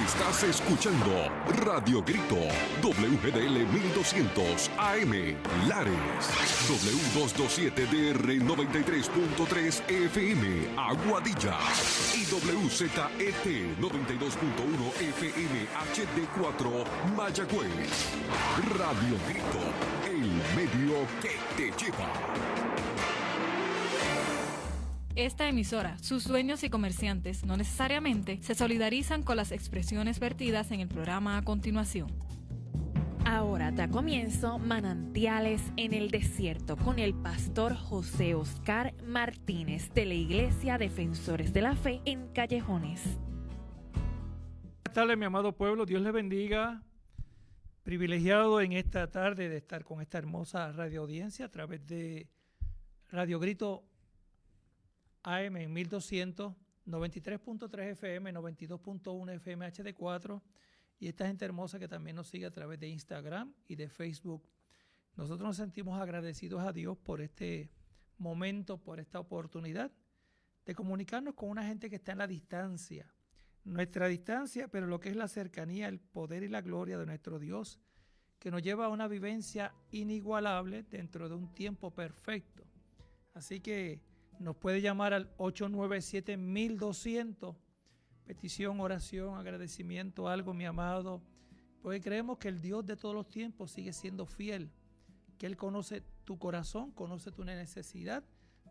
Estás escuchando Radio Grito, WGDL 1200 AM, Lares, W227DR 93.3 FM, Aguadilla, y WZET 92.1 FM HD4, Mayagüez. Radio Grito, el medio que te lleva. Esta emisora, sus dueños y comerciantes no necesariamente se solidarizan con las expresiones vertidas en el programa a continuación. Ahora da comienzo Manantiales en el Desierto con el pastor José Oscar Martínez de la Iglesia Defensores de la Fe en Callejones. Buenas tardes, mi amado pueblo, Dios les bendiga. Privilegiado en esta tarde de estar con esta hermosa radio audiencia a través de Radio Grito AM en 1200, 93.3 FM, 92.1 FM HD4 y esta gente hermosa que también nos sigue a través de Instagram y de Facebook. Nosotros nos sentimos agradecidos a Dios por este momento, por esta oportunidad de comunicarnos con una gente que está en la distancia. Nuestra distancia, pero lo que es la cercanía, el poder y la gloria de nuestro Dios, que nos lleva a una vivencia inigualable dentro de un tiempo perfecto. Así que nos puede llamar al 897-1200, petición, oración, agradecimiento, algo, mi amado, porque creemos que el Dios de todos los tiempos sigue siendo fiel, que Él conoce tu corazón, conoce tu necesidad,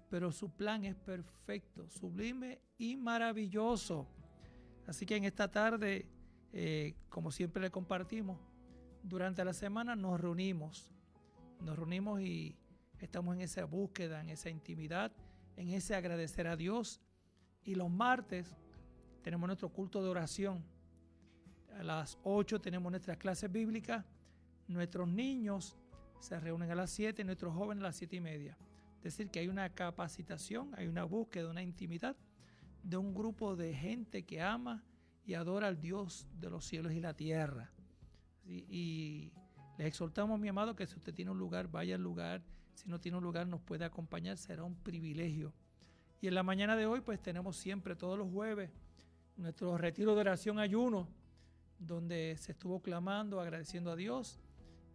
pero su plan es perfecto, sublime y maravilloso. Así que en esta tarde, como siempre le compartimos, durante la semana nos reunimos y estamos en esa búsqueda, en esa intimidad, en ese agradecer a Dios. Y los martes tenemos nuestro culto de oración. A las 8 tenemos nuestras clases bíblicas. Nuestros niños se reúnen a las 7, nuestros jóvenes a las 7:30. Es decir, que hay una capacitación, hay una búsqueda, una intimidad de un grupo de gente que ama y adora al Dios de los cielos y la tierra. Y les exhortamos, mi amado, que si usted tiene un lugar, vaya al lugar. Si no tiene un lugar, nos puede acompañar, será un privilegio. Y en la mañana de hoy, pues tenemos siempre, todos los jueves, nuestro retiro de oración ayuno, donde se estuvo clamando, agradeciendo a Dios.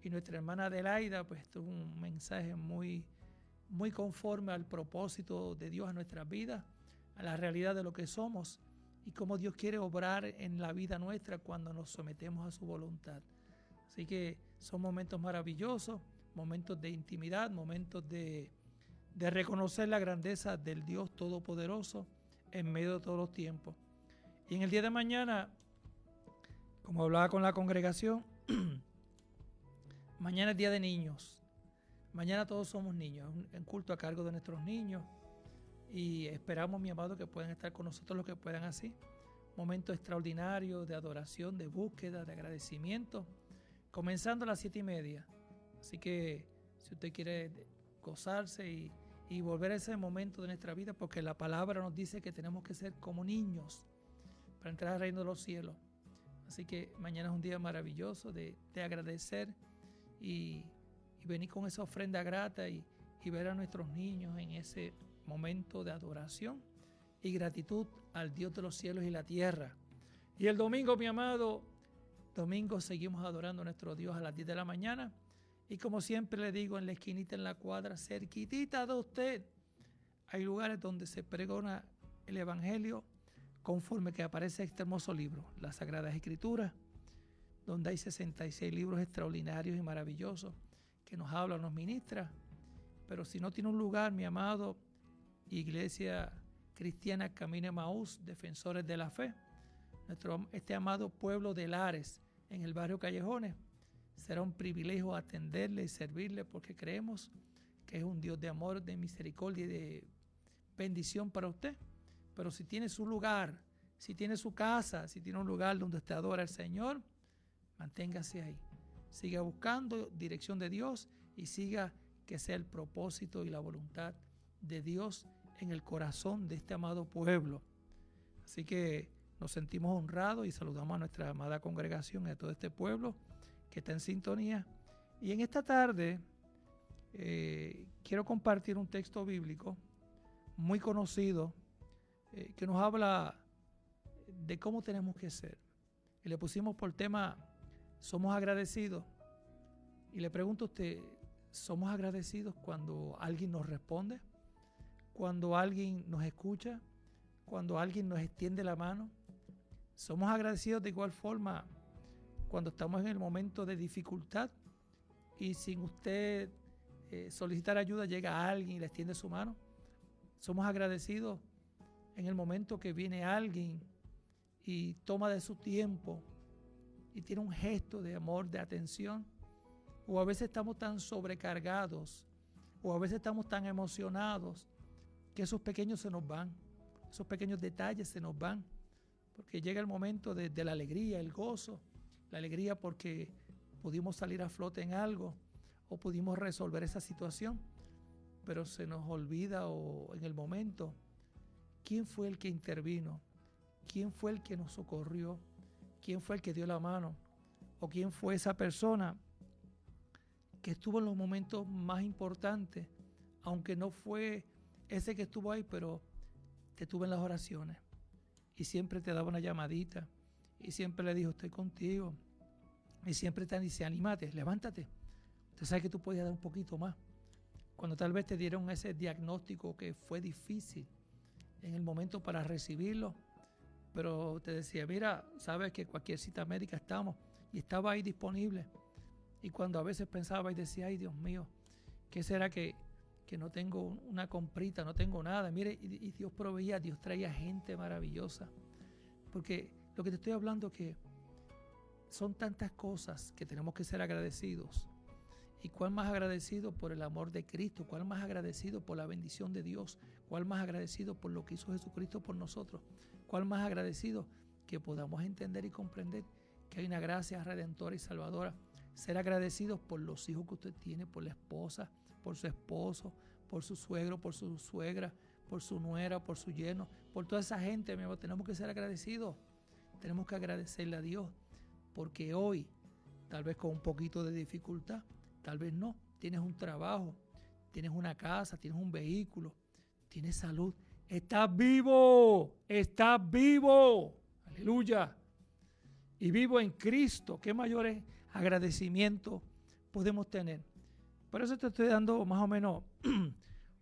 Y nuestra hermana Adelaida, pues tuvo un mensaje muy, muy conforme al propósito de Dios a nuestras vidas, a la realidad de lo que somos y cómo Dios quiere obrar en la vida nuestra cuando nos sometemos a su voluntad. Así que son momentos maravillosos, momentos de intimidad, momentos de reconocer la grandeza del Dios Todopoderoso en medio de todos los tiempos. Y en el día de mañana, como hablaba con la congregación, mañana es Día de Niños. Mañana todos somos niños, un culto a cargo de nuestros niños. Y esperamos, mi amado, que puedan estar con nosotros los que puedan así. Momento extraordinario de adoración, de búsqueda, de agradecimiento, comenzando a las 7:30. Así que si usted quiere gozarse y volver a ese momento de nuestra vida, porque la palabra nos dice que tenemos que ser como niños para entrar al reino de los cielos. Así que mañana es un día maravilloso de agradecer y venir con esa ofrenda grata y ver a nuestros niños en ese momento de adoración y gratitud al Dios de los cielos y la tierra. Y el domingo, mi amado, domingo seguimos adorando a nuestro Dios a las 10 de la mañana. Y como siempre le digo, en la esquinita, en la cuadra, cerquitita de usted, hay lugares donde se pregona el Evangelio conforme que aparece este hermoso libro, las Sagradas Escrituras, donde hay 66 libros extraordinarios y maravillosos que nos hablan, nos ministran. Pero si no tiene un lugar, mi amado, Iglesia Cristiana Camino Emaús, Defensores de la Fe, este amado pueblo de Lares, en el barrio Callejones, será un privilegio atenderle y servirle porque creemos que es un Dios de amor, de misericordia y de bendición para usted. Pero si tiene su lugar, si tiene su casa, si tiene un lugar donde usted adora al Señor, manténgase ahí. Siga buscando dirección de Dios y siga que sea el propósito y la voluntad de Dios en el corazón de este amado pueblo. Así que nos sentimos honrados y saludamos a nuestra amada congregación y a todo este pueblo que está en sintonía. Y en esta tarde quiero compartir un texto bíblico muy conocido que nos habla de cómo tenemos que ser. y le pusimos por tema somos agradecidos. Y le pregunto a usted, ¿somos agradecidos cuando alguien nos responde? ¿Cuando alguien nos escucha? ¿Cuando alguien nos extiende la mano? ¿Somos agradecidos de igual forma cuando estamos en el momento de dificultad y sin usted solicitar ayuda llega alguien y le extiende su mano? ¿Somos agradecidos en el momento que viene alguien y toma de su tiempo y tiene un gesto de amor, de atención? O a veces estamos tan sobrecargados, o a veces estamos tan emocionados que esos pequeños se nos van, esos pequeños detalles se nos van, porque llega el momento de la alegría, el gozo, la alegría porque pudimos salir a flote en algo o pudimos resolver esa situación, pero se nos olvida o en el momento quién fue el que intervino, quién fue el que nos socorrió, quién fue el que dio la mano o quién fue esa persona que estuvo en los momentos más importantes, aunque no fue ese que estuvo ahí, pero te tuvo en las oraciones y siempre te daba una llamadita y siempre le dijo estoy contigo y siempre te dice anímate, levántate, usted sabe que tú podías dar un poquito más. Cuando tal vez te dieron ese diagnóstico que fue difícil en el momento para recibirlo, pero te decía mira, sabes que cualquier cita médica estamos, y estaba ahí disponible. Y cuando a veces pensaba y decía, ay Dios mío, ¿qué será que no tengo una comprita, no tengo nada? Mire, y Dios proveía, Dios traía gente maravillosa. Porque lo que te estoy hablando es que son tantas cosas que tenemos que ser agradecidos. ¿Y cuál más agradecido por el amor de Cristo? ¿Cuál más agradecido por la bendición de Dios? ¿Cuál más agradecido por lo que hizo Jesucristo por nosotros? ¿Cuál más agradecido que podamos entender y comprender que hay una gracia redentora y salvadora? Ser agradecidos por los hijos que usted tiene, por la esposa, por su esposo, por su suegro, por su suegra, por su nuera, por su yerno, por toda esa gente, mi amor. Tenemos que ser agradecidos. Tenemos que agradecerle a Dios, porque hoy, tal vez con un poquito de dificultad, tal vez no, tienes un trabajo, tienes una casa, tienes un vehículo, tienes salud. ¡Estás vivo! ¡Estás vivo! ¡Aleluya! Y vivo en Cristo. ¿Qué mayores agradecimientos podemos tener? Por eso te estoy dando más o menos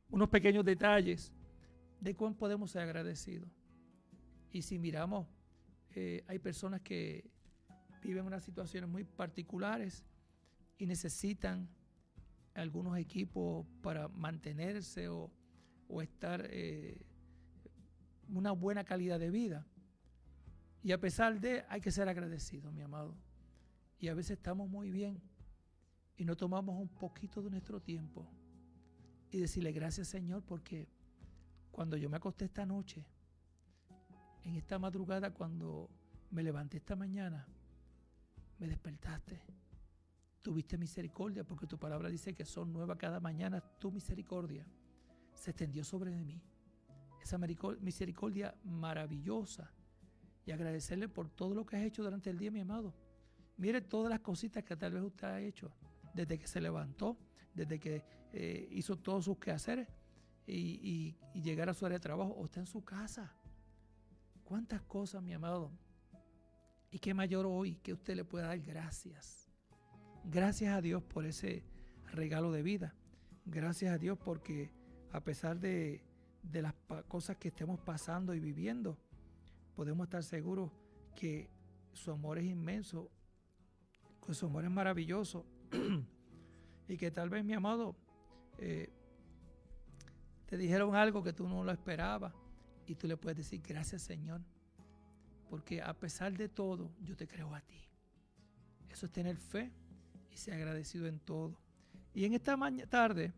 unos pequeños detalles de cómo podemos ser agradecidos. Y si miramos, hay personas que viven unas situaciones muy particulares y necesitan algunos equipos para mantenerse o estar una buena calidad de vida. Y a pesar de, hay que ser agradecidos, mi amado. Y a veces estamos muy bien y no tomamos un poquito de nuestro tiempo y decirle gracias, Señor, porque cuando yo me acosté esta noche, en esta madrugada, cuando me levanté esta mañana, me despertaste. Tuviste misericordia, porque tu palabra dice que son nuevas cada mañana. Tu misericordia se extendió sobre mí. Esa misericordia maravillosa. Y agradecerle por todo lo que has hecho durante el día, mi amado. Mire todas las cositas que tal vez usted ha hecho. Desde que se levantó, desde que hizo todos sus quehaceres y llegar a su área de trabajo o está en su casa. ¿Cuántas cosas, mi amado? Y qué mayor hoy que usted le pueda dar gracias. Gracias a Dios por ese regalo de vida. Gracias a Dios porque a pesar de las cosas que estemos pasando y viviendo, podemos estar seguros que su amor es inmenso, que su amor es maravilloso y que tal vez, mi amado, te dijeron algo que tú no lo esperabas y tú le puedes decir gracias, Señor, porque a pesar de todo yo te creo a ti. Eso es tener fe y ser agradecido en todo. Y en esta tarde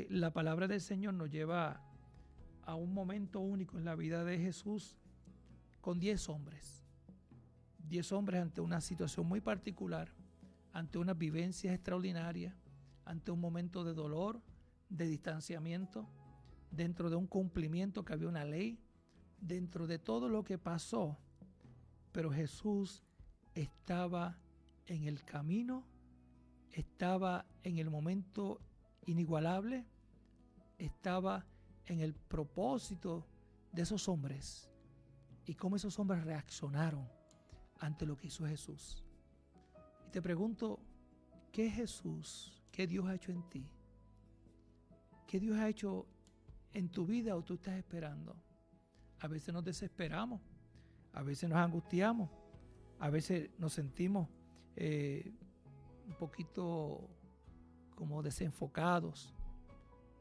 la palabra del Señor nos lleva a un momento único en la vida de Jesús con 10 hombres. 10 hombres ante una situación muy particular, ante unas vivencias extraordinarias, ante un momento de dolor, de distanciamiento, dentro de un cumplimiento que había una ley, dentro de todo lo que pasó. Pero Jesús estaba en el camino, estaba en el momento inigualable, estaba en el propósito de esos hombres y cómo esos hombres reaccionaron ante lo que hizo Jesús. Y te pregunto, ¿qué Jesús, qué Dios ha hecho en ti? ¿Qué Dios ha hecho en tu vida o tú estás esperando? A veces nos desesperamos, a veces nos angustiamos, a veces nos sentimos un poquito como desenfocados.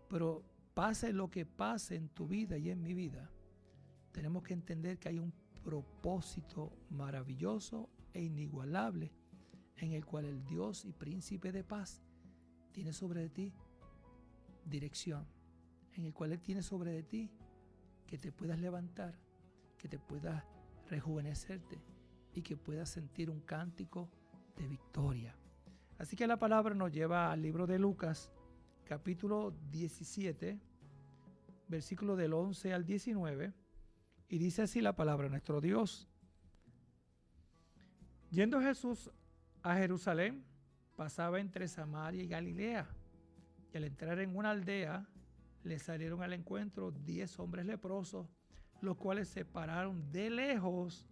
Pero pase lo que pase en tu vida y en mi vida, tenemos que entender que hay un propósito maravilloso e inigualable en el cual el Dios y príncipe de paz tiene sobre ti dirección, en el cual Él tiene sobre ti que te puedas levantar, que te puedas rejuvenecerte y que puedas sentir un cántico de victoria. Así que la palabra nos lleva al libro de Lucas, capítulo 17, versículo del 11 al 19, y dice así la palabra de nuestro Dios. Yendo Jesús a Jerusalén, pasaba entre Samaria y Galilea, y al entrar en una aldea, le salieron al encuentro 10 hombres leprosos, los cuales se pararon de lejos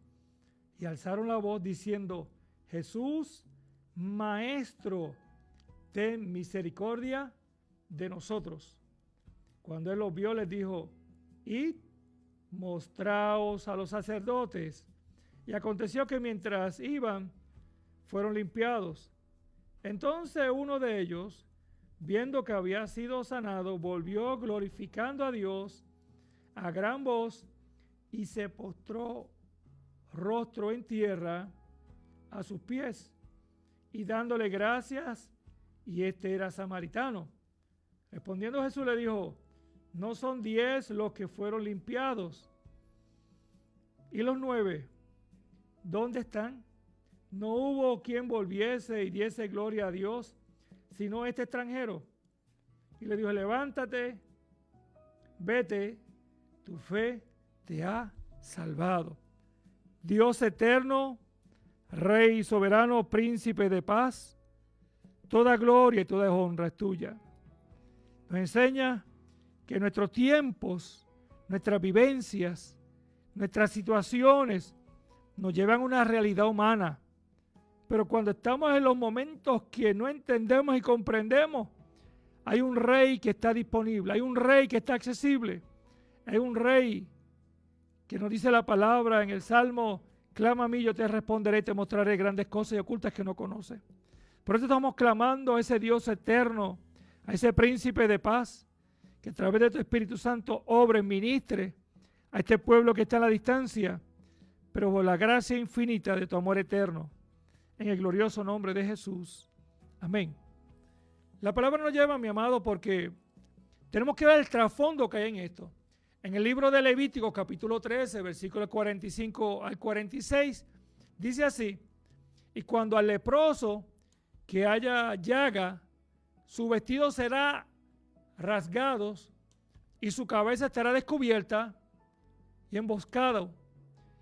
y alzaron la voz diciendo: Jesús, Maestro, ten misericordia de nosotros. Cuando él los vio, les dijo: id, mostraos a los sacerdotes. Y aconteció que mientras iban, fueron limpiados. Entonces uno de ellos, viendo que había sido sanado, volvió glorificando a Dios a gran voz y se postró rostro en tierra a sus pies y dándole gracias, y este era samaritano. Respondiendo Jesús le dijo: ¿no son 10 los que fueron limpiados? ¿Y los 9? ¿Dónde están? No hubo quien volviese y diese gloria a Dios, sino este extranjero. Y le dijo: levántate, vete, tu fe te ha salvado. Dios eterno, Rey y soberano, príncipe de paz, toda gloria y toda honra es tuya. Nos enseña que nuestros tiempos, nuestras vivencias, nuestras situaciones nos llevan a una realidad humana. Pero cuando estamos en los momentos que no entendemos y comprendemos, hay un Rey que está disponible, hay un Rey que está accesible, hay un Rey que nos dice la palabra en el Salmo: clama a mí, yo te responderé y te mostraré grandes cosas y ocultas que no conoces. Por eso estamos clamando a ese Dios eterno, a ese príncipe de paz, que a través de tu Espíritu Santo obre, ministre a este pueblo que está a la distancia, pero por la gracia infinita de tu amor eterno, en el glorioso nombre de Jesús. Amén. La palabra nos lleva, mi amado, porque tenemos que ver el trasfondo que hay en esto. En el libro de Levítico, capítulo 13, versículos 45 al 46, dice así: y cuando al leproso que haya llaga, su vestido será rasgado y su cabeza estará descubierta y emboscado,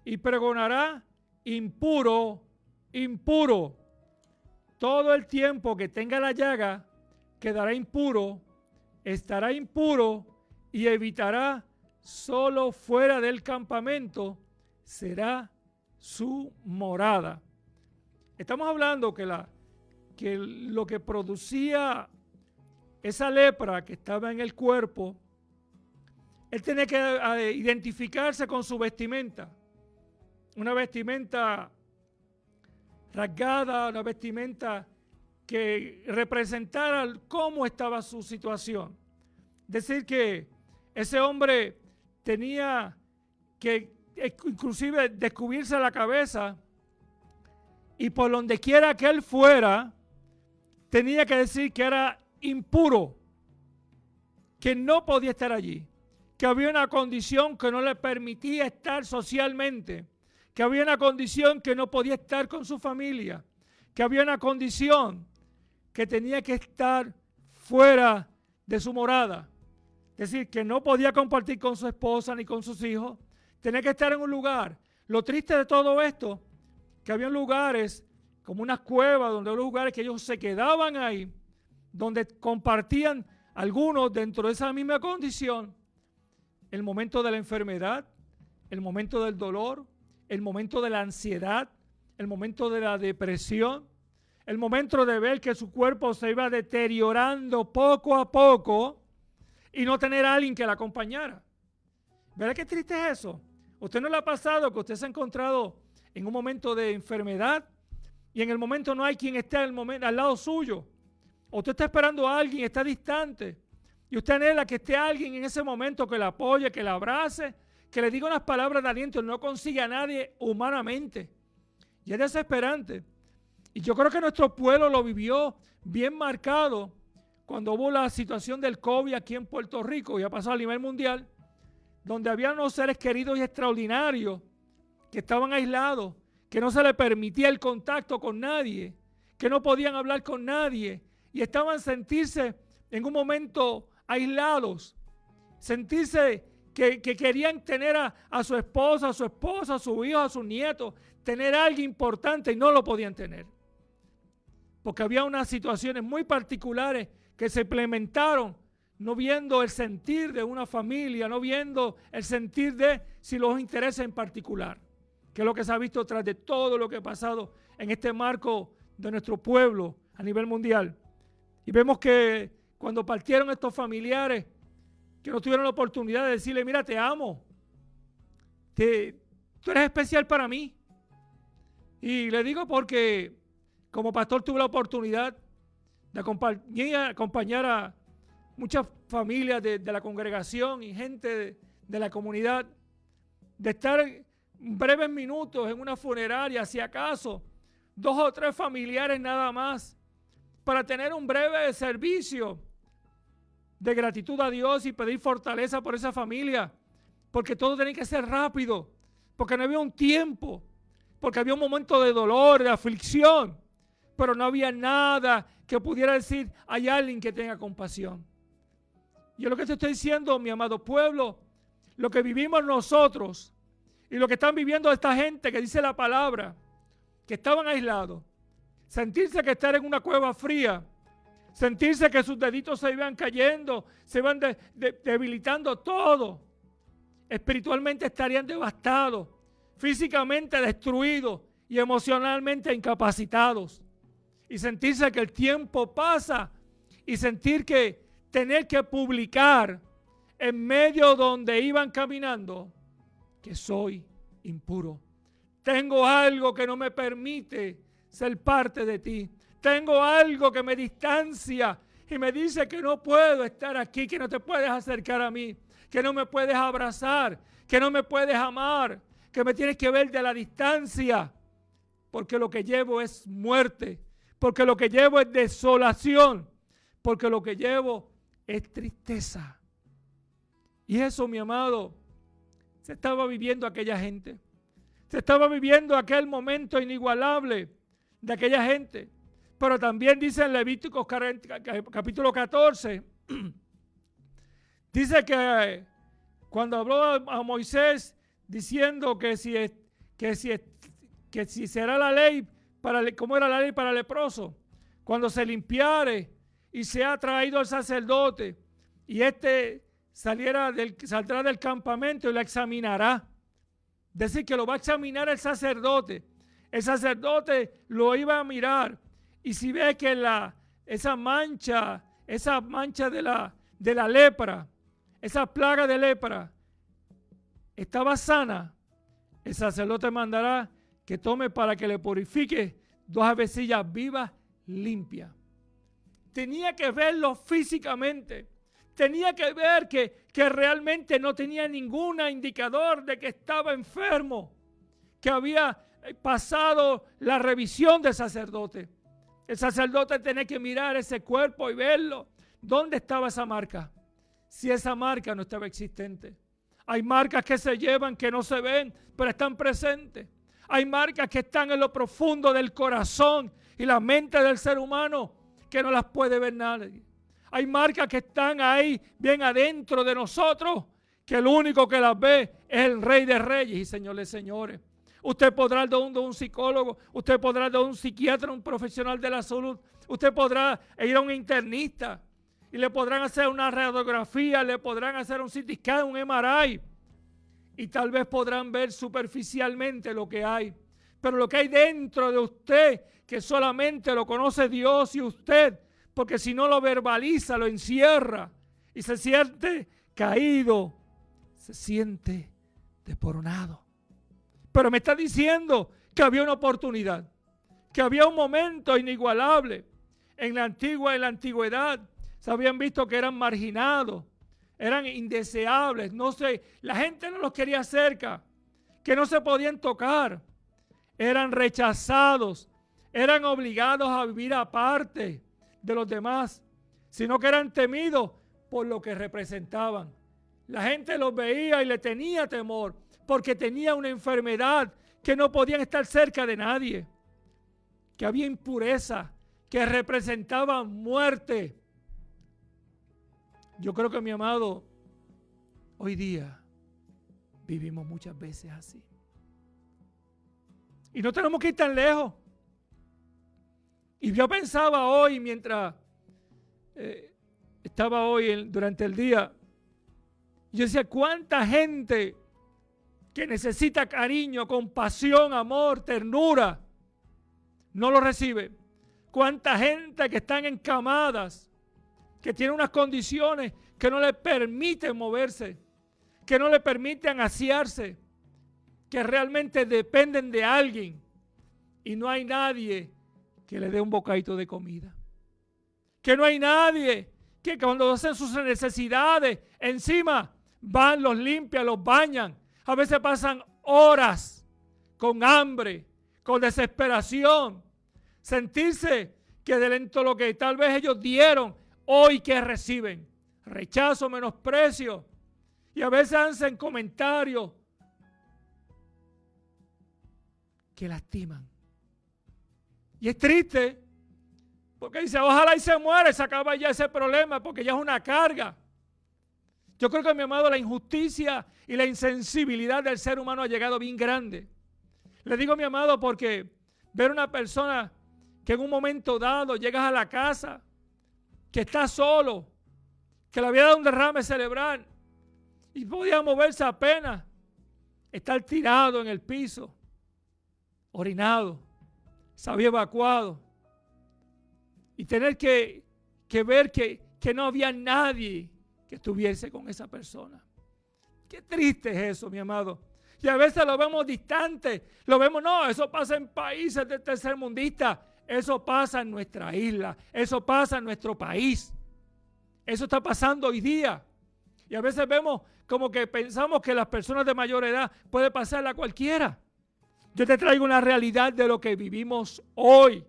y pregonará: impuro, impuro. Todo el tiempo que tenga la llaga quedará impuro, estará impuro y evitará solo fuera del campamento será su morada. Estamos hablando que lo que producía esa lepra que estaba en el cuerpo, él tenía que identificarse con su vestimenta. Una vestimenta rasgada, una vestimenta que representara cómo estaba su situación. Es decir, que ese hombre tenía que inclusive descubrirse la cabeza, y por donde quiera que él fuera, tenía que decir que era impuro, que no podía estar allí, que había una condición que no le permitía estar socialmente, que había una condición que no podía estar con su familia, que había una condición que tenía que estar fuera de su morada. Es decir, que no podía compartir con su esposa ni con sus hijos, tenía que estar en un lugar. Lo triste de todo esto, que había lugares como unas cuevas, donde había lugares que ellos se quedaban ahí, donde compartían algunos dentro de esa misma condición el momento de la enfermedad, el momento del dolor, el momento de la ansiedad, el momento de la depresión, el momento de ver que su cuerpo se iba deteriorando poco a poco y no tener a alguien que la acompañara. ¿Verdad qué triste es eso? ¿Usted no le ha pasado que usted se ha encontrado en un momento de enfermedad y en el momento no hay quien esté al lado suyo? O usted está esperando a alguien, está distante, y usted anhela que esté alguien en ese momento que la apoye, que la abrace, que le diga unas palabras de aliento, y no consigue a nadie humanamente. Y es desesperante. Y yo creo que nuestro pueblo lo vivió bien marcado cuando hubo la situación del COVID aquí en Puerto Rico, y ha pasado a nivel mundial, donde había unos seres queridos y extraordinarios que estaban aislados, que no se les permitía el contacto con nadie, que no podían hablar con nadie, y estaban sentirse en un momento aislados, sentirse que querían tener a su esposa, a su hijo, a sus nietos, tener a alguien importante y no lo podían tener. Porque había unas situaciones muy particulares que se implementaron, no viendo el sentir de una familia, no viendo el sentir de si los intereses en particular, que es lo que se ha visto tras de todo lo que ha pasado en este marco de nuestro pueblo a nivel mundial. Y vemos que cuando partieron estos familiares, que no tuvieron la oportunidad de decirle, mira, te amo, tú eres especial para mí. Y le digo porque como pastor tuve la oportunidad de acompañar a muchas familias de la congregación y gente de la comunidad, de estar breves minutos en una funeraria, si acaso, 2 o 3 familiares nada más, para tener un breve servicio de gratitud a Dios y pedir fortaleza por esa familia, porque todo tenía que ser rápido, porque no había un tiempo, porque había un momento de dolor, de aflicción, pero no había nada que pudiera decir, hay alguien que tenga compasión. Yo lo que te estoy diciendo, mi amado pueblo, lo que vivimos nosotros y lo que están viviendo esta gente que dice la palabra, que estaban aislados, sentirse que estar en una cueva fría, sentirse que sus deditos se iban cayendo, se iban debilitando todo. Espiritualmente estarían devastados, físicamente destruidos y emocionalmente incapacitados. Y sentirse que el tiempo pasa y sentir que tener que publicar en medio donde iban caminando que soy impuro. Tengo algo que no me permite ser parte de ti. Tengo algo que me distancia y me dice que no puedo estar aquí, que no te puedes acercar a mí, que no me puedes abrazar, que no me puedes amar, que me tienes que ver de la distancia, porque lo que llevo es muerte, porque lo que llevo es desolación, porque lo que llevo es tristeza. Y eso, mi amado, se estaba viviendo aquella gente. Se estaba viviendo aquel momento inigualable de aquella gente. Pero también dice en Levíticos capítulo 14, dice que cuando habló a Moisés diciendo que si será la ley, como era la ley para el leproso, cuando se limpiare y sea traído el sacerdote y saldrá del campamento y lo examinará. Es decir, que lo va a examinar el sacerdote lo iba a mirar. Y si ve que esa mancha de la lepra, esa plaga de lepra, estaba sana, el sacerdote mandará que tome para que le purifique 2 avecillas vivas limpias. Tenía que verlo físicamente. Tenía que ver que realmente no tenía ningún indicador de que estaba enfermo, que había pasado la revisión del sacerdote. El sacerdote tenía que mirar ese cuerpo y verlo. ¿Dónde estaba esa marca? Si esa marca no estaba existente. Hay marcas que se llevan, que no se ven, pero están presentes. Hay marcas que están en lo profundo del corazón y la mente del ser humano, que no las puede ver nadie. Hay marcas que están ahí, bien adentro de nosotros, que el único que las ve es el Rey de Reyes y Señor de Señores. Usted podrá ir donde un psicólogo, usted podrá ir donde un psiquiatra, un profesional de la salud, usted podrá ir a un internista y le podrán hacer una radiografía, le podrán hacer un CT scan, un MRI y tal vez podrán ver superficialmente lo que hay. pero lo que hay dentro de usted, que solamente lo conoce Dios y usted, porque si no lo verbaliza, lo encierra y se siente caído, se siente desmoronado. Pero me está diciendo que había una oportunidad, que había un momento inigualable. En la antigüedad se habían visto que eran marginados, eran indeseables, la gente no los quería cerca, que no se podían tocar, eran rechazados, eran obligados a vivir aparte de los demás, sino que eran temidos por lo que representaban. La gente los veía y le tenía temor porque tenía una enfermedad que no podían estar cerca de nadie, que había impureza, que representaba muerte. Yo creo que, mi amado, hoy día vivimos muchas veces así. Y no tenemos que ir tan lejos. Y yo pensaba hoy, mientras estaba hoy durante el día, yo decía, ¿cuánta gente que necesita cariño, compasión, amor, ternura, no lo recibe? ¿Cuánta gente que están encamadas, que tiene unas condiciones que no le permiten moverse, que no le permiten asearse, que realmente dependen de alguien y no hay nadie que le dé un bocadito de comida? Que no hay nadie que cuando hacen sus necesidades encima van, los limpian, los bañan. A veces pasan horas con hambre, con desesperación. Sentirse que de lento lo que tal vez ellos dieron, hoy que reciben rechazo, menosprecio. Y a veces hacen comentarios que lastiman. Y es triste, porque dice, ojalá y se muere, se acaba ya ese problema, porque ya es una carga. Yo creo que, mi amado, la injusticia y la insensibilidad del ser humano ha llegado bien grande. Le digo, mi amado, porque ver una persona que en un momento dado llegas a la casa, que está solo, que le había dado un derrame cerebral y podía moverse apenas, estar tirado en el piso, orinado, se había evacuado y tener que ver que no había nadie que estuviese con esa persona. Qué triste es eso, mi amado. Y a veces lo vemos distante, lo vemos, no, eso pasa en países de tercermundistas, eso pasa en nuestra isla, eso pasa en nuestro país, eso está pasando hoy día. Y a veces vemos como que pensamos que las personas de mayor edad puede pasarla a cualquiera. Yo te traigo una realidad de lo que vivimos hoy.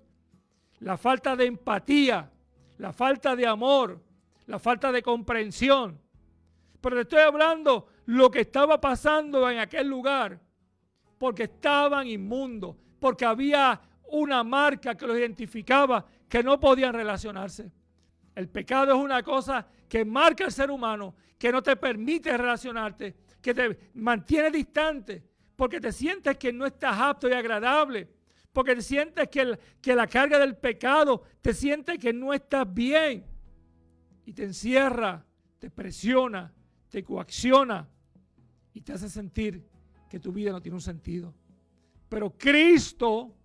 La falta de empatía, la falta de amor, la falta de comprensión. Pero te estoy hablando lo que estaba pasando en aquel lugar, porque estaban inmundos, porque había una marca que los identificaba, que no podían relacionarse. El pecado es una cosa que marca al ser humano, que no te permite relacionarte, que te mantiene distante, porque te sientes que no estás apto y agradable, porque te sientes que la carga del pecado, te sientes que no estás bien, y te encierra, te presiona, te coacciona, y te hace sentir que tu vida no tiene un sentido. Pero Cristo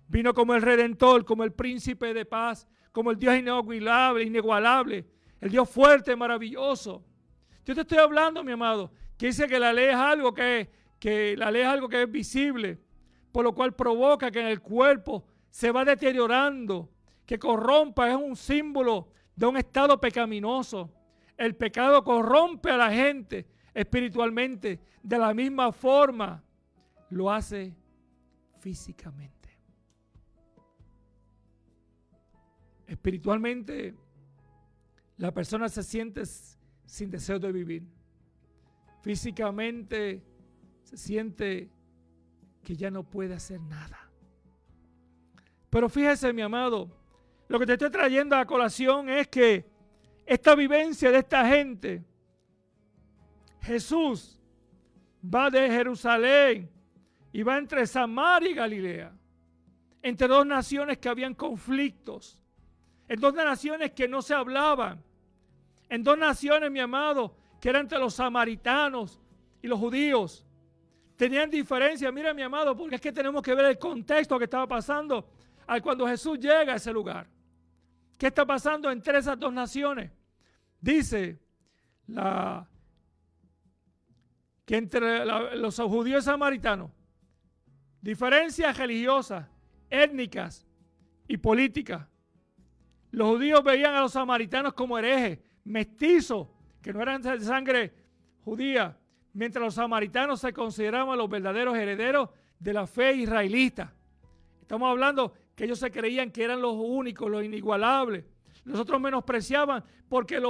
vino como el Redentor, como el Príncipe de Paz, como el Dios inigualable, el Dios fuerte, maravilloso. Yo te estoy hablando, mi amado, que dice que la ley es algo que es visible, por lo cual provoca que en el cuerpo se va deteriorando, que corrompa, es un símbolo de un estado pecaminoso. El pecado corrompe a la gente espiritualmente, de la misma forma lo hace físicamente. Espiritualmente, la persona se siente sin deseo de vivir. Físicamente, se siente que ya no puede hacer nada. Pero fíjese, mi amado, lo que te estoy trayendo a colación es que esta vivencia de esta gente, Jesús va de Jerusalén y va entre Samaria y Galilea, entre dos naciones que habían conflictos, en dos naciones que no se hablaban, en dos naciones, mi amado, que eran entre los samaritanos y los judíos. tenían diferencia. Mira, mi amado, porque es que tenemos que ver el contexto que estaba pasando al cuando Jesús llega a ese lugar. ¿Qué está pasando entre esas dos naciones? Dice que entre los judíos y samaritanos, diferencias religiosas, étnicas y políticas. Los judíos veían a los samaritanos como herejes, mestizos, que no eran de sangre judía, mientras los samaritanos se consideraban los verdaderos herederos de la fe israelita. Estamos hablando que ellos se creían que eran los únicos, los inigualables. Los otros menospreciaban porque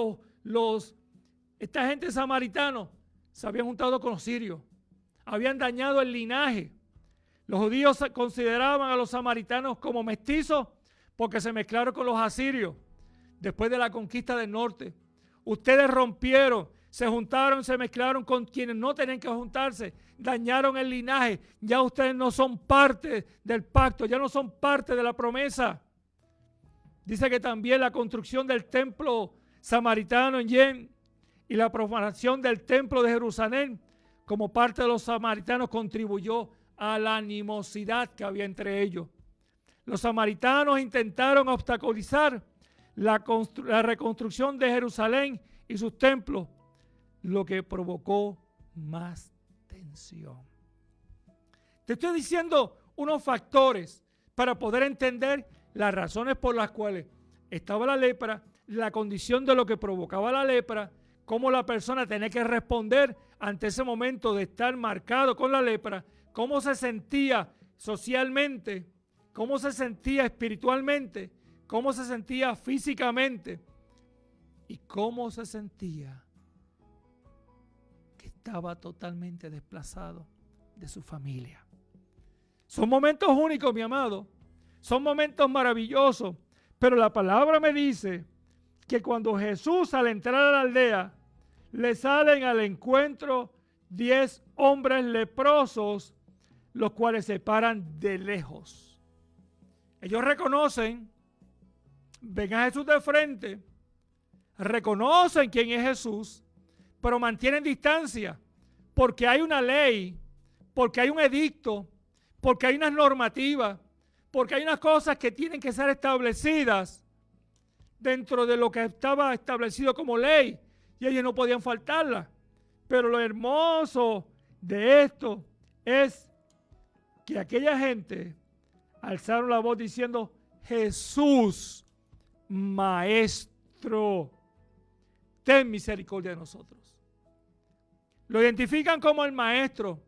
esta gente samaritana se habían juntado con los sirios, habían dañado el linaje. Los judíos consideraban a los samaritanos como mestizos porque se mezclaron con los asirios después de la conquista del norte. Ustedes rompieron, se juntaron, se mezclaron con quienes no tenían que juntarse, dañaron el linaje. Ya ustedes no son parte del pacto, ya no son parte de la promesa. Dice que también la construcción del templo samaritano en Yen y la profanación del templo de Jerusalén como parte de los samaritanos contribuyó a la animosidad que había entre ellos. Los samaritanos intentaron obstaculizar la reconstrucción de Jerusalén y sus templos, lo que provocó más tensión. Te estoy diciendo unos factores para poder entender las razones por las cuales estaba la lepra, la condición de lo que provocaba la lepra, cómo la persona tenía que responder ante ese momento de estar marcado con la lepra, cómo se sentía socialmente, cómo se sentía espiritualmente, cómo se sentía físicamente y cómo se sentía que estaba totalmente desplazado de su familia. Son momentos únicos, mi amado, son momentos maravillosos, pero la palabra me dice que cuando Jesús al entrar a la aldea le salen al encuentro 10 hombres leprosos, los cuales se paran de lejos. Ellos reconocen, ven a Jesús de frente, reconocen quién es Jesús, pero mantienen distancia porque hay una ley, porque hay un edicto, porque hay unas normativas, porque hay unas cosas que tienen que ser establecidas dentro de lo que estaba establecido como ley y ellos no podían faltarla. Pero lo hermoso de esto es que aquella gente alzaron la voz diciendo: Jesús, Maestro, ten misericordia de nosotros. Lo identifican como el Maestro.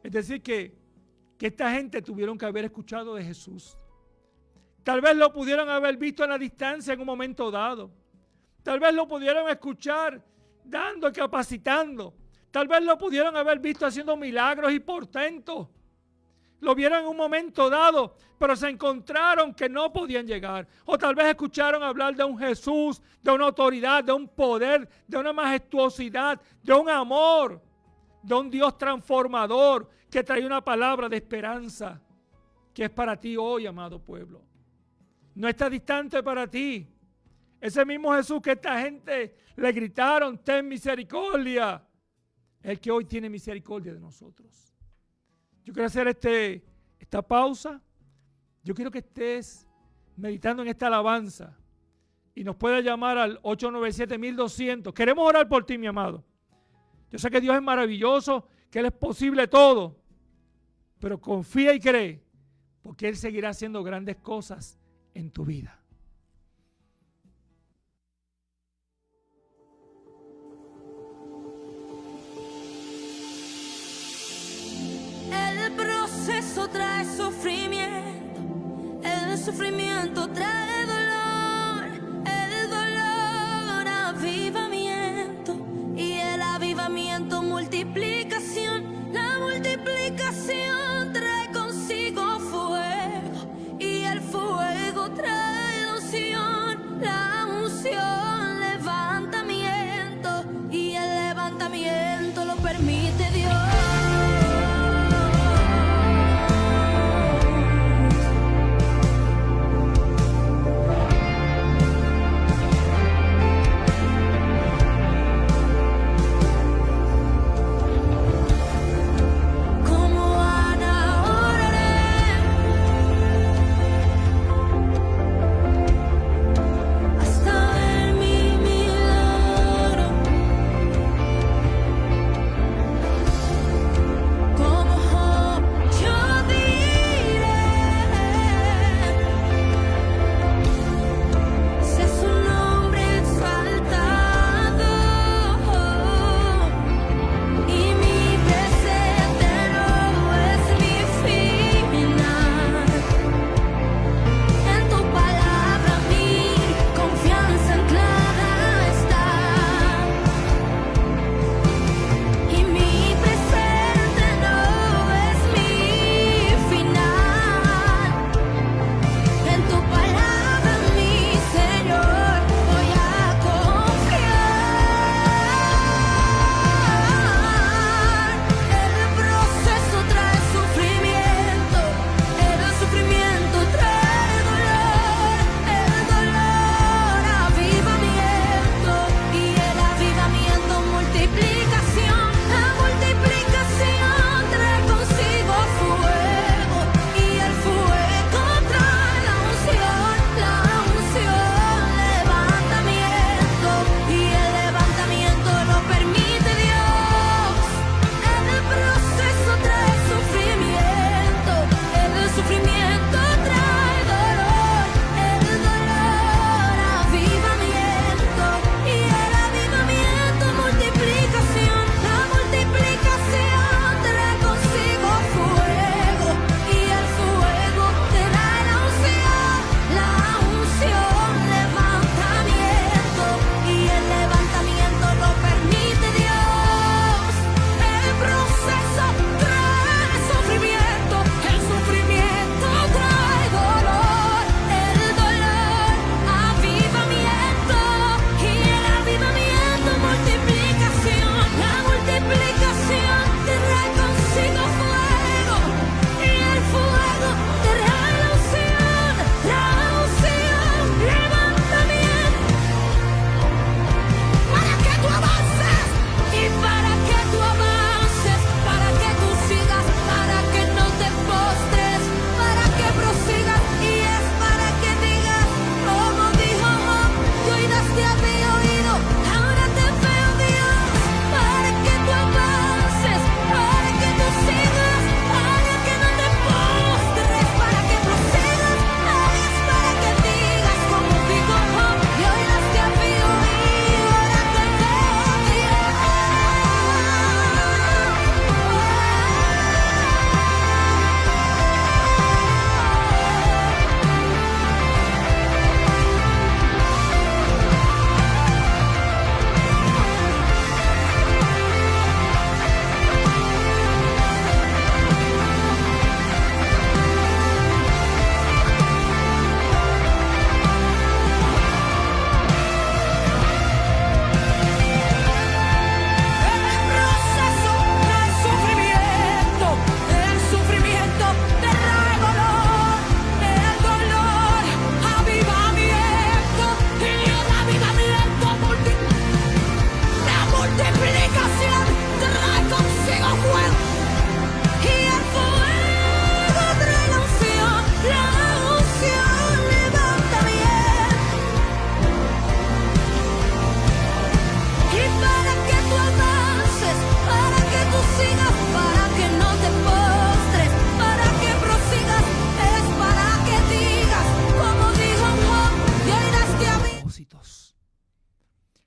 Es decir, que esta gente tuvieron que haber escuchado de Jesús. Tal vez lo pudieron haber visto en la distancia en un momento dado. Tal vez lo pudieron escuchar dando y capacitando. Tal vez lo pudieron haber visto haciendo milagros y portentos. Lo vieron en un momento dado, pero se encontraron que no podían llegar. O tal vez escucharon hablar de un Jesús, de una autoridad, de un poder, de una majestuosidad, de un amor, de un Dios transformador que trae una palabra de esperanza que es para ti hoy, amado pueblo. No está distante para ti. Ese mismo Jesús que esta gente le gritaron: ten misericordia, el que hoy tiene misericordia de nosotros. Yo quiero hacer esta pausa. Yo quiero que estés meditando en esta alabanza y nos puedas llamar al 897-1200. Queremos orar por ti, mi amado. Yo sé que Dios es maravilloso, que Él es posible todo, pero confía y cree, porque Él seguirá haciendo grandes cosas en tu vida. El proceso trae sufrimiento, el sufrimiento trae dolor, el dolor avivamiento y el avivamiento multiplicación, la multiplicación trae consigo fuego y el fuego trae unción, la unción levantamiento y el levantamiento lo permite Dios.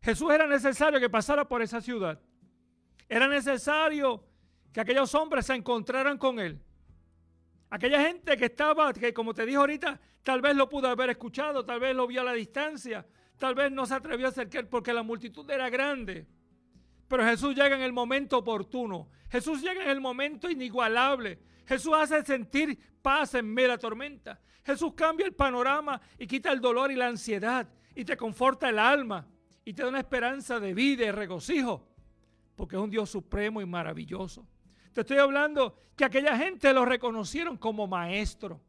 Jesús era necesario que pasara por esa ciudad. Era necesario que aquellos hombres se encontraran con él. Aquella gente que estaba, que como te dije ahorita, tal vez lo pudo haber escuchado, tal vez lo vio a la distancia, tal vez no se atrevió a acercar porque la multitud era grande. Pero Jesús llega en el momento oportuno. Jesús llega en el momento inigualable. Jesús hace sentir paz en medio de la tormenta. Jesús cambia el panorama y quita el dolor y la ansiedad y te conforta el alma y te da una esperanza de vida y regocijo, porque es un Dios supremo y maravilloso. Te estoy hablando que aquella gente lo reconocieron como maestro.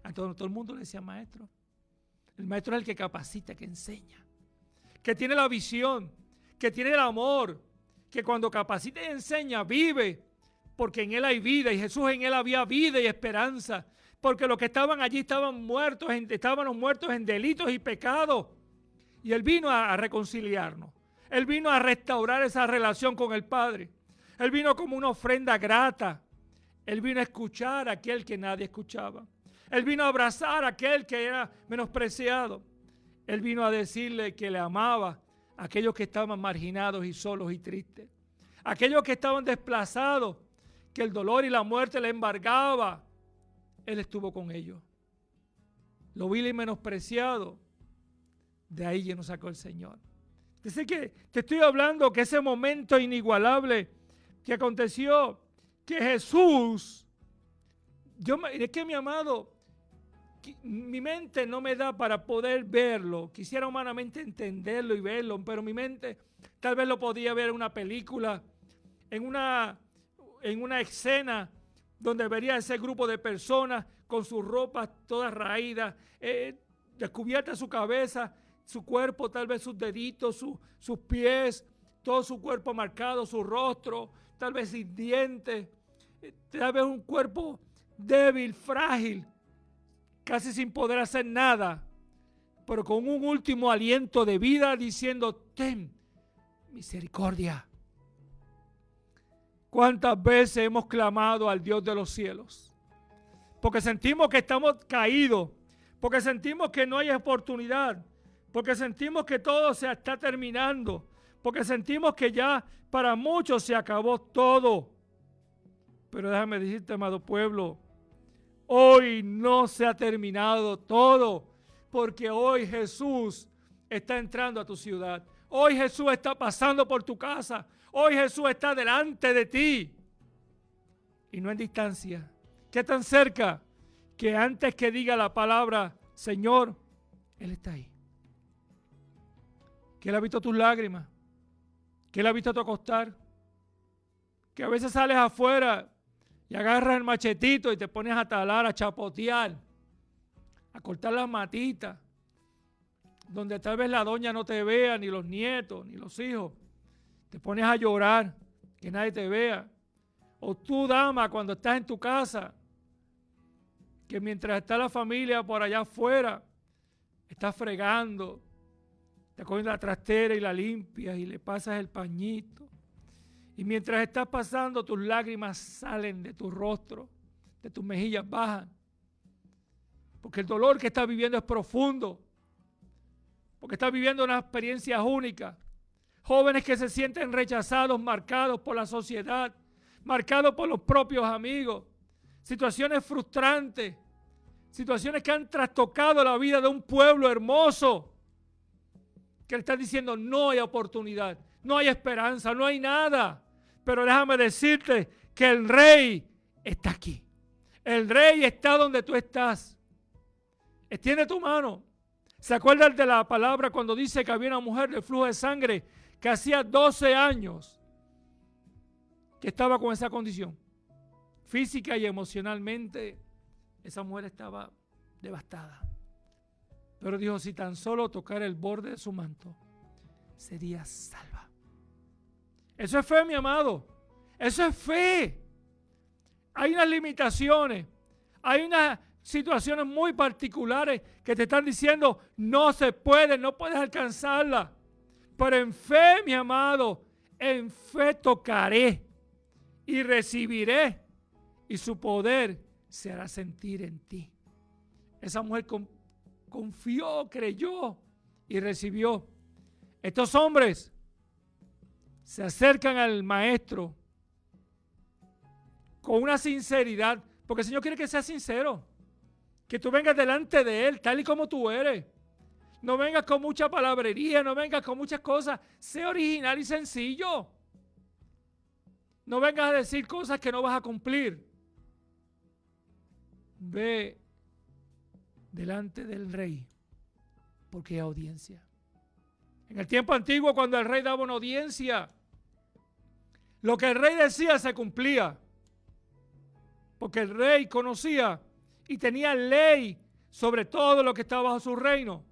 A todo el mundo le decía maestro. El maestro es el que capacita, que enseña, que tiene la visión, que tiene el amor, que cuando capacita y enseña vive, porque en él hay vida y Jesús en él había vida y esperanza, porque los que estaban allí estábamos muertos en delitos y pecados, y él vino a reconciliarnos. Él vino a restaurar esa relación con el Padre. Él vino como una ofrenda grata. Él vino a escuchar a aquel que nadie escuchaba. Él vino a abrazar a aquel que era menospreciado. Él vino a decirle que le amaba a aquellos que estaban marginados y solos y tristes. Aquellos que estaban desplazados, que el dolor y la muerte le embargaba. Él estuvo con ellos. Lo vil y menospreciado, de ahí nos sacó el Señor. Dice que te estoy hablando que ese momento inigualable que aconteció, que Jesús, es que mi amado, mi mente no me da para poder verlo. Quisiera humanamente entenderlo y verlo, pero mi mente tal vez lo podía ver en una película, en una escena donde vería ese grupo de personas con sus ropas todas raídas, descubierta su cabeza, su cuerpo, tal vez sus deditos, sus pies, todo su cuerpo marcado, su rostro, tal vez sin dientes, tal vez un cuerpo débil, frágil, casi sin poder hacer nada, pero con un último aliento de vida diciendo, ten misericordia. ¿Cuántas veces hemos clamado al Dios de los cielos? Porque sentimos que estamos caídos, porque sentimos que no hay oportunidad, porque sentimos que todo se está terminando, porque sentimos que ya para muchos se acabó todo. Pero déjame decirte, amado pueblo, hoy no se ha terminado todo, porque hoy Jesús está entrando a tu ciudad. Hoy Jesús está pasando por tu casa. Hoy Jesús está delante de ti. Y no en distancia. ¿Qué tan cerca? Que antes que diga la palabra, Señor, Él está ahí. Que Él ha visto tus lágrimas. Que Él ha visto tu acostar. Que a veces sales afuera y agarras el machetito y te pones a talar, a chapotear, a cortar las matitas, donde tal vez la doña no te vea, ni los nietos, ni los hijos. Te pones a llorar, que nadie te vea. O tú, dama, cuando estás en tu casa, que mientras está la familia por allá afuera, estás fregando, te coges la trastera y la limpias y le pasas el pañito. Y mientras estás pasando, tus lágrimas salen de tu rostro, de tus mejillas bajan. Porque el dolor que estás viviendo es profundo. Porque estás viviendo una experiencia única. Jóvenes que se sienten rechazados, marcados por la sociedad, marcados por los propios amigos. Situaciones frustrantes. Situaciones que han trastocado la vida de un pueblo hermoso. Que le están diciendo, no hay oportunidad, no hay esperanza, no hay nada. Pero déjame decirte que el Rey está aquí. El Rey está donde tú estás. Extiende tu mano. ¿Se acuerdan de la palabra cuando dice que había una mujer de flujo de sangre que hacía 12 años que estaba con esa condición? Física y emocionalmente, esa mujer estaba devastada. Pero dijo, si tan solo tocara el borde de su manto, sería salva. Eso es fe, mi amado. Eso es fe. Hay unas limitaciones. Hay unas situaciones muy particulares que te están diciendo, no se puede, no puedes alcanzarla. Pero en fe, mi amado, en fe tocaré y recibiré y su poder se hará sentir en ti. Esa mujer confió, creyó y recibió. Estos hombres se acercan al maestro con una sinceridad, porque el Señor quiere que seas sincero, que tú vengas delante de Él tal y como tú eres. No vengas con mucha palabrería, no vengas con muchas cosas. Sé original y sencillo. No vengas a decir cosas que no vas a cumplir. Ve delante del rey, porque hay audiencia. En el tiempo antiguo, cuando el rey daba una audiencia, lo que el rey decía se cumplía. Porque el rey conocía y tenía ley sobre todo lo que estaba bajo su reino.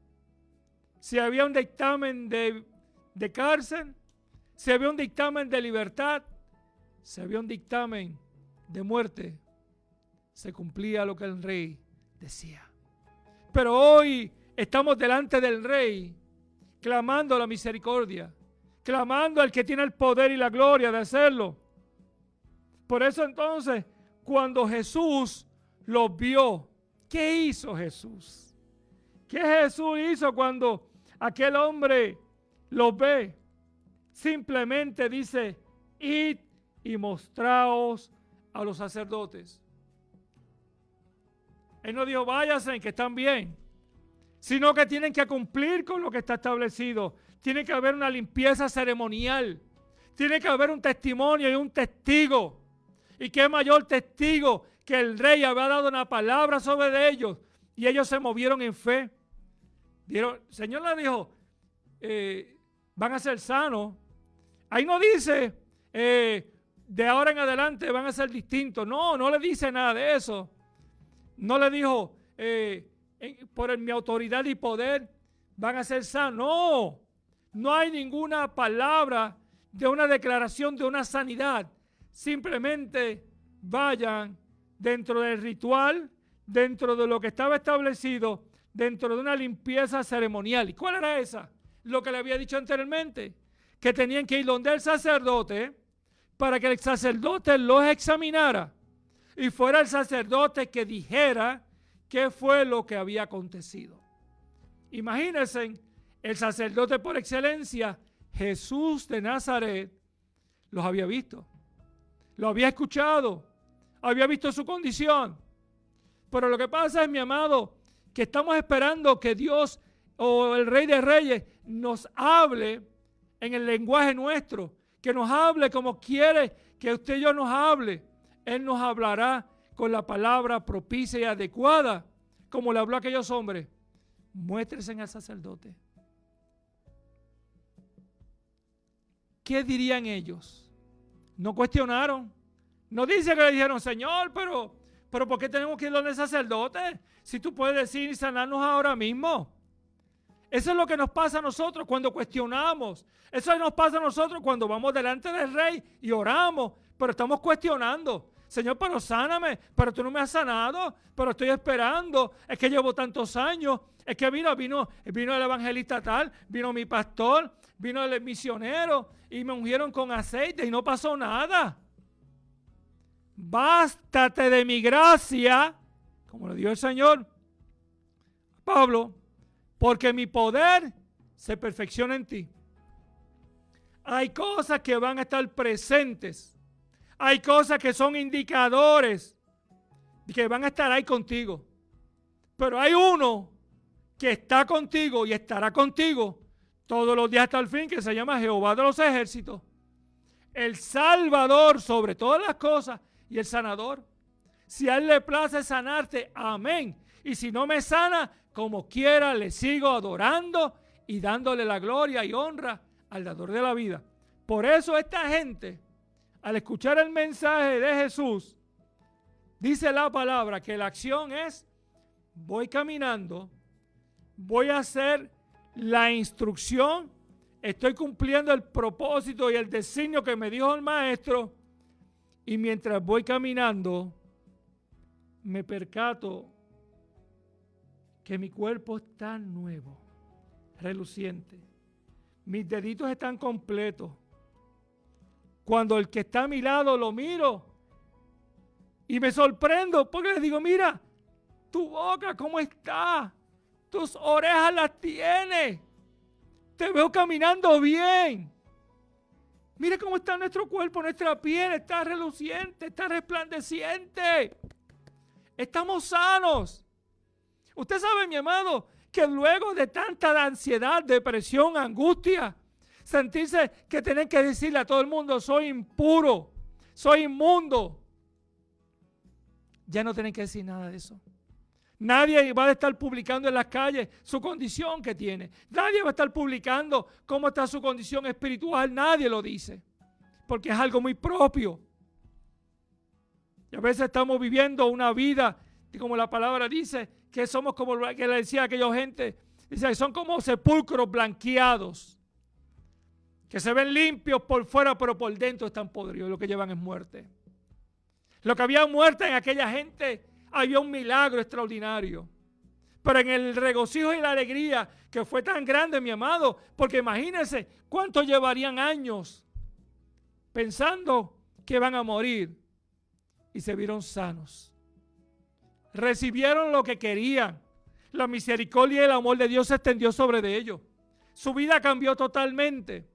Si había un dictamen de cárcel, si había un dictamen de libertad, si había un dictamen de muerte, se cumplía lo que el rey decía. Pero hoy estamos delante del rey, clamando la misericordia, clamando al que tiene el poder y la gloria de hacerlo. Por eso entonces, cuando Jesús los vio, ¿qué hizo Jesús? ¿Qué Jesús hizo cuando aquel hombre los ve? Simplemente dice, id y mostraos a los sacerdotes. Él no dijo, váyanse, que están bien, sino que tienen que cumplir con lo que está establecido. Tiene que haber una limpieza ceremonial. Tiene que haber un testimonio y un testigo. ¿Y qué mayor testigo que el rey había dado una palabra sobre ellos? Y ellos se movieron en fe. El Señor le dijo, van a ser sanos. Ahí no dice, de ahora en adelante van a ser distintos. No, no le dice nada de eso. No le dijo, por mi autoridad y poder van a ser sanos. No, no hay ninguna palabra de una declaración de una sanidad. Simplemente vayan dentro del ritual, dentro de lo que estaba establecido, dentro de una limpieza ceremonial. ¿Y cuál era esa? Lo que le había dicho anteriormente, que tenían que ir donde el sacerdote para que el sacerdote los examinara y fuera el sacerdote que dijera qué fue lo que había acontecido. Imagínense, el sacerdote por excelencia, Jesús de Nazaret, los había visto, lo había escuchado, había visto su condición. Pero lo que pasa es, mi amado, que estamos esperando que Dios o el Rey de Reyes nos hable en el lenguaje nuestro, que nos hable como quiere que usted y yo nos hable. Él nos hablará con la palabra propicia y adecuada, como le habló a aquellos hombres. Muéstrese al sacerdote. ¿Qué dirían ellos? No cuestionaron. No dice que le dijeron, Señor, pero ¿por qué tenemos que ir donde el sacerdote? Si tú puedes decir y sanarnos ahora mismo. Eso es lo que nos pasa a nosotros cuando cuestionamos. Eso nos pasa a nosotros cuando vamos delante del rey y oramos, pero estamos cuestionando. Señor, pero sáname, pero tú no me has sanado, pero estoy esperando, es que llevo tantos años, es que vino el evangelista tal, vino mi pastor, vino el misionero y me ungieron con aceite y no pasó nada. Bástate de mi gracia, como le dijo el Señor a Pablo, porque mi poder se perfecciona en ti. Hay cosas que van a estar presentes. Hay cosas que son indicadores de que van a estar ahí contigo. Pero hay uno que está contigo y estará contigo todos los días hasta el fin, que se llama Jehová de los ejércitos. El Salvador sobre todas las cosas y el sanador. Si a Él le place sanarte, amén. Y si no me sana, como quiera, le sigo adorando y dándole la gloria y honra al dador de la vida. Por eso esta gente, al escuchar el mensaje de Jesús, dice la palabra que la acción es, voy caminando, voy a hacer la instrucción, estoy cumpliendo el propósito y el designio que me dijo el maestro, y mientras voy caminando, me percato que mi cuerpo está nuevo, reluciente. Mis deditos están completos. Cuando el que está a mi lado lo miro y me sorprendo porque le digo, mira, tu boca cómo está, tus orejas las tienes, te veo caminando bien. Mira cómo está nuestro cuerpo, nuestra piel, está reluciente, está resplandeciente. Estamos sanos. Usted sabe, mi amado, que luego de tanta ansiedad, depresión, angustia, sentirse que tienen que decirle a todo el mundo, soy impuro, soy inmundo. Ya no tienen que decir nada de eso. Nadie va a estar publicando en las calles su condición que tiene. Nadie va a estar publicando cómo está su condición espiritual. Nadie lo dice. Porque es algo muy propio. Y a veces estamos viviendo una vida, como la palabra dice, que somos como que le decía a aquella gente, dice, son como sepulcros blanqueados, que se ven limpios por fuera, pero por dentro están podridos. Lo que llevan es muerte. Lo que había muerte en aquella gente, había un milagro extraordinario. Pero en el regocijo y la alegría que fue tan grande, mi amado, porque imagínense cuánto llevarían años pensando que van a morir y se vieron sanos. Recibieron lo que querían. La misericordia y el amor de Dios se extendió sobre de ellos. Su vida cambió totalmente.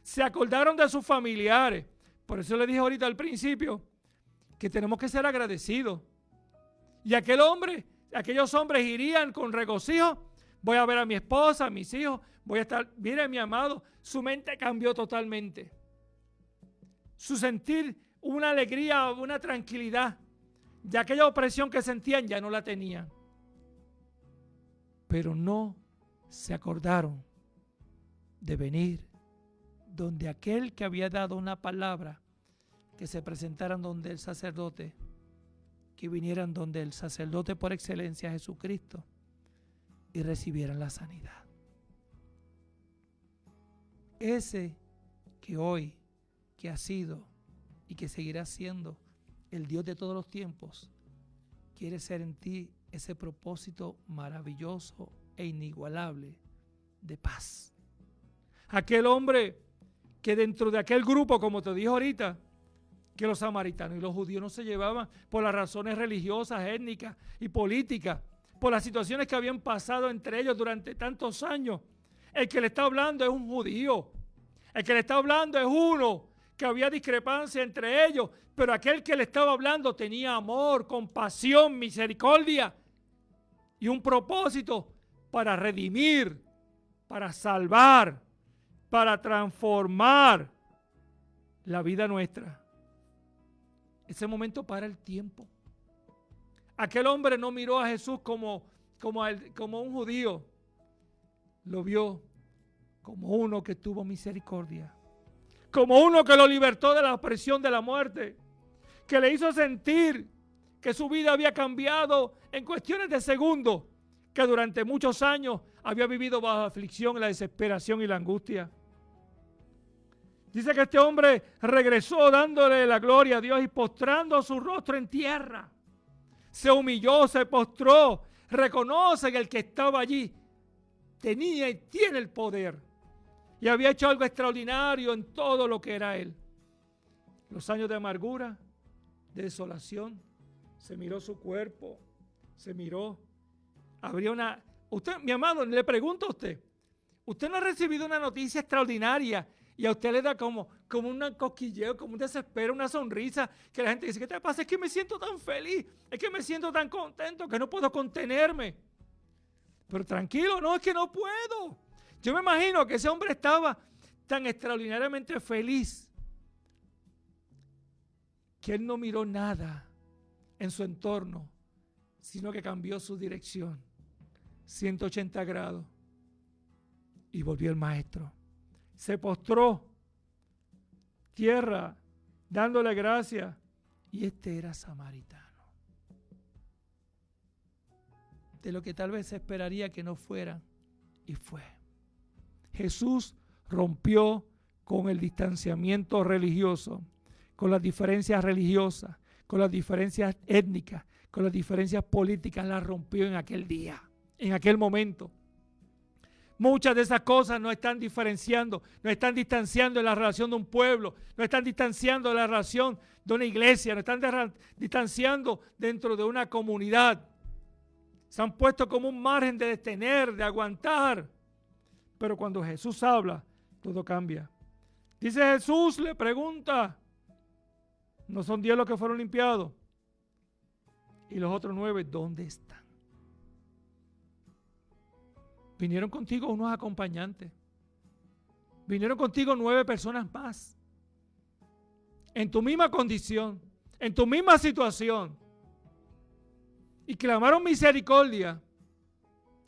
Se acordaron de sus familiares. Por eso le dije ahorita al principio que tenemos que ser agradecidos. Y aquellos hombres irían con regocijo. Voy a ver a mi esposa, a mis hijos. Voy a estar, mire mi amado, su mente cambió totalmente. Su sentir, una alegría, una tranquilidad. Ya aquella opresión que sentían ya no la tenían. Pero no se acordaron de venir donde aquel que había dado una palabra, que se presentaran donde el sacerdote, que vinieran donde el sacerdote por excelencia, Jesucristo, y recibieran la sanidad. Ese que hoy, que ha sido y que seguirá siendo el Dios de todos los tiempos, quiere ser en ti ese propósito maravilloso e inigualable de paz. Aquel hombre que dentro de aquel grupo, como te dije ahorita, que los samaritanos y los judíos no se llevaban por las razones religiosas, étnicas y políticas, por las situaciones que habían pasado entre ellos durante tantos años. El que le está hablando es un judío. El que le está hablando es uno que había discrepancia entre ellos, pero aquel que le estaba hablando tenía amor, compasión, misericordia y un propósito para redimir, para salvar, para transformar la vida nuestra. Ese momento para el tiempo. Aquel hombre no miró a Jesús como un judío. Lo vio como uno que tuvo misericordia. Como uno que lo libertó de la opresión de la muerte. Que le hizo sentir que su vida había cambiado en cuestiones de segundos. Que durante muchos años había vivido bajo aflicción, la desesperación y la angustia. Dice que este hombre regresó dándole la gloria a Dios y postrando su rostro en tierra. Se humilló, se postró, reconoce que el que estaba allí tenía y tiene el poder. Y había hecho algo extraordinario en todo lo que era él. Los años de amargura, de desolación, se miró su cuerpo, se miró. Habría una... Usted, mi amado, le pregunto a usted, ¿usted no ha recibido una noticia extraordinaria y a usted le da como un cosquilleo, como un desespero, una sonrisa, que la gente dice, ¿qué te pasa? Es que me siento tan feliz, es que me siento tan contento que no puedo contenerme? Pero tranquilo, no, es que no puedo. Yo me imagino que ese hombre estaba tan extraordinariamente feliz que él no miró nada en su entorno, sino que cambió su dirección 180 grados y volvió el maestro. Se postró tierra dándole gracias y este era samaritano. De lo que tal vez se esperaría que no fuera y fue. Jesús rompió con el distanciamiento religioso, con las diferencias religiosas, con las diferencias étnicas, con las diferencias políticas, las rompió en aquel día, en aquel momento. Muchas de esas cosas nos están diferenciando, nos están distanciando en la relación de un pueblo, nos están distanciando de la relación de una iglesia, nos están distanciando dentro de una comunidad. Se han puesto como un margen de detener, de aguantar. Pero cuando Jesús habla, todo cambia. Dice Jesús, le pregunta, ¿no son 10 los que fueron limpiados? Y los otros 9, ¿dónde están? Vinieron contigo unos acompañantes. Vinieron contigo 9 personas más. En tu misma condición, en tu misma situación. Y clamaron misericordia.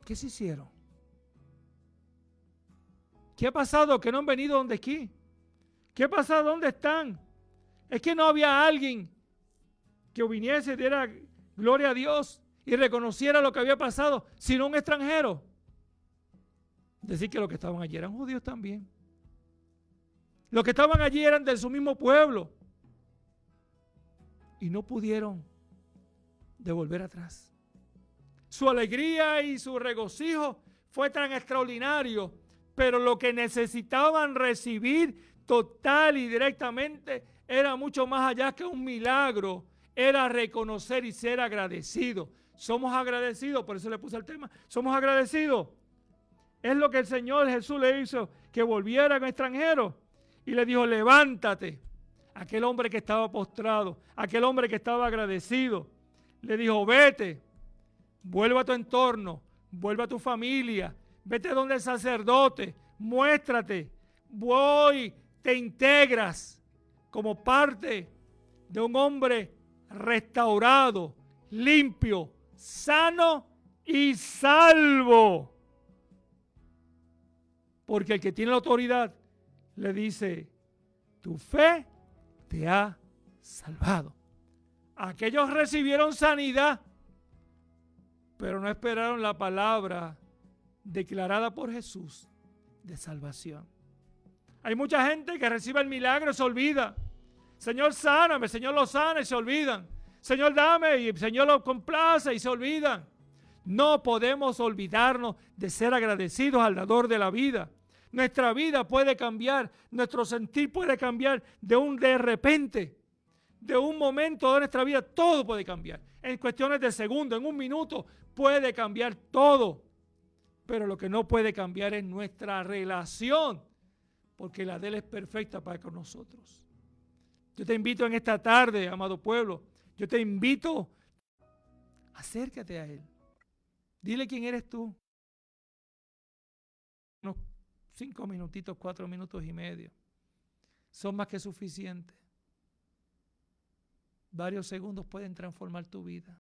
¿Qué se hicieron? ¿Qué ha pasado? ¿Que no han venido donde aquí? ¿Qué ha pasado? ¿Dónde están? Es que no había alguien que viniese y diera gloria a Dios y reconociera lo que había pasado, sino un extranjero. Decir que los que estaban allí eran judíos también. Los que estaban allí eran de su mismo pueblo. Y no pudieron devolver atrás. Su alegría y su regocijo fue tan extraordinario, pero lo que necesitaban recibir total y directamente era mucho más allá que un milagro, era reconocer y ser agradecidos. Somos agradecidos, por eso le puse el tema, somos agradecidos. Es lo que el Señor Jesús le hizo, que volviera un extranjero y le dijo, levántate. Aquel hombre que estaba postrado, aquel hombre que estaba agradecido, le dijo, vete, vuelve a tu entorno, vuelve a tu familia, vete donde el sacerdote, muéstrate, voy, te integras como parte de un hombre restaurado, limpio, sano y salvo. Porque el que tiene la autoridad le dice, tu fe te ha salvado. Aquellos recibieron sanidad, pero no esperaron la palabra declarada por Jesús de salvación. Hay mucha gente que recibe el milagro y se olvida. Señor, sáname, Señor lo sana y se olvidan. Señor, dame y el Señor lo complace y se olvidan. No podemos olvidarnos de ser agradecidos al dador de la vida. Nuestra vida puede cambiar, nuestro sentir puede cambiar de repente, de un momento de nuestra vida, todo puede cambiar. En cuestiones de segundos, en un minuto, puede cambiar todo. Pero lo que no puede cambiar es nuestra relación, porque la de Él es perfecta para con nosotros. Yo te invito en esta tarde, amado pueblo, yo te invito, acércate a Él. Dile quién eres tú. Unos 5 minutitos, 4 minutos y medio. Son más que suficientes. Varios segundos pueden transformar tu vida.